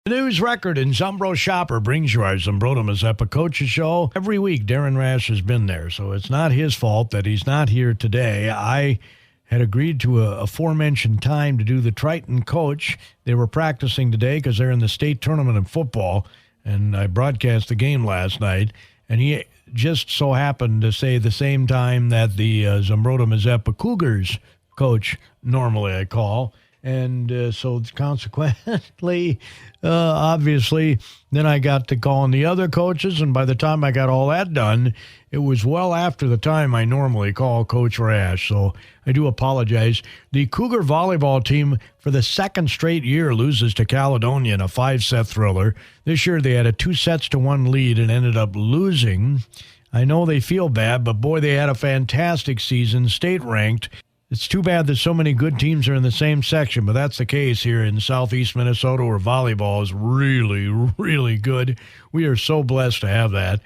The News Record and Zumbrota-Mazeppa brings you our Zumbrota-Mazeppa Coaches Show. Every week, Darren Rash has been there, so it's not his fault that he's not here today. I had agreed to a aforementioned time to do the Triton coach. They were practicing today because they're in the state tournament in football, and I broadcast the game last night, and he just so happened to say the same time that the Zumbrota-Mazeppa Cougars coach normally I call. And so consequently, obviously, then I got to calling the other coaches, and by the time I got all that done, it was well after the time I normally call Coach Rash, so I do apologize. The Cougar volleyball team, for the second straight year, loses to Caledonia in a 5-set thriller. This year they had a 2-1 lead and ended up losing. I know they feel bad, but boy, they had a fantastic season, state-ranked. It's too bad that so many good teams are in the same section, but that's the case here in southeast Minnesota where volleyball is really, really good. We are so blessed to have that.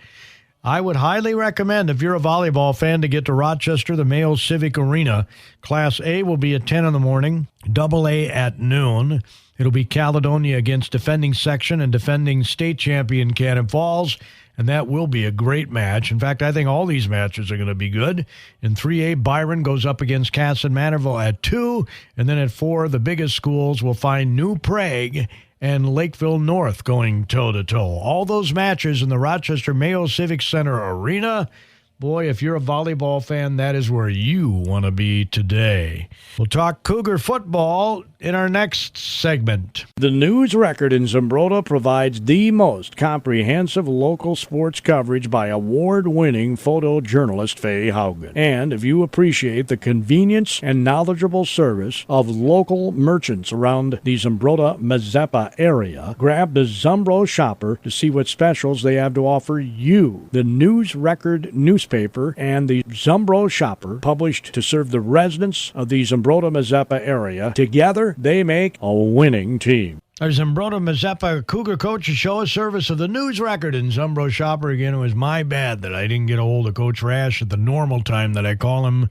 I would highly recommend, if you're a volleyball fan, to get to Rochester, the Mayo Civic Arena. Class A will be at 10 in the morning, Double A at noon. It'll be Caledonia against defending section and defending state champion Cannon Falls. And that will be a great match. In fact, I think all these matches are going to be good. In 3A, Byron goes up against Casson Manorville at 2. And then at 4, the biggest schools will find New Prague and Lakeville North going toe-to-toe. All those matches in the Rochester Mayo Civic Center Arena. Boy, if you're a volleyball fan, that is where you want to be today. We'll talk Cougar football in our next segment. The News Record in Zumbrota provides the most comprehensive local sports coverage by award-winning photojournalist Faye Haugen. And if you appreciate the convenience and knowledgeable service of local merchants around the Zumbrota-Mazeppa area, grab the Zumbro Shopper to see what specials they have to offer you. The News Record newspaper and the Zumbro Shopper, published to serve the residents of the Zumbrota-Mazeppa area. Together, they make a winning team. Our Zumbrota-Mazeppa Cougar Coaches Show, a service of the News Record and Zumbro Shopper. Again, it was my bad that I didn't get a hold of Coach Rash at the normal time that I call him.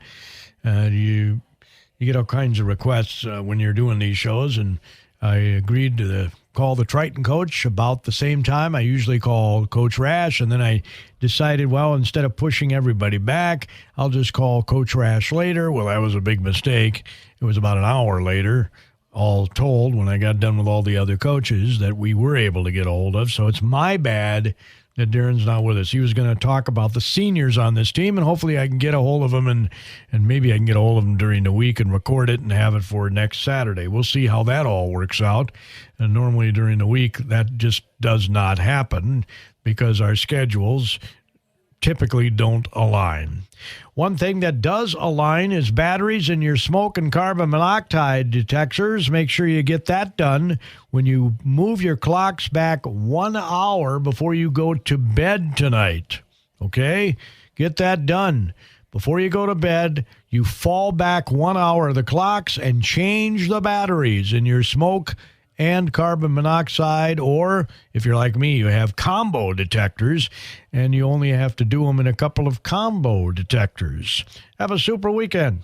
You get all kinds of requests when you're doing these shows, and I agreed to call the Triton coach about the same time I usually call Coach Rash, and then I decided, well, instead of pushing everybody back, I'll just call Coach Rash later. Well, that was a big mistake. It was about an hour later, all told, when I got done with all the other coaches that we were able to get a hold of. So it's my bad that Darren's not with us. He was going to talk about the seniors on this team, and hopefully I can get a hold of them, and maybe I can get a hold of them during the week and record it and have it for next Saturday. We'll see how that all works out. And normally during the week, that just does not happen because our schedules typically don't align. One thing that does align is batteries in your smoke and carbon monoxide detectors. Make sure you get that done when you move your clocks back 1 hour before you go to bed tonight. Okay? Get that done. Before you go to bed, you fall back 1 hour of the clocks and change the batteries in your smoke and carbon monoxide, or if you're like me, you have combo detectors, and you only have to do them in a couple of combo detectors. Have a super weekend.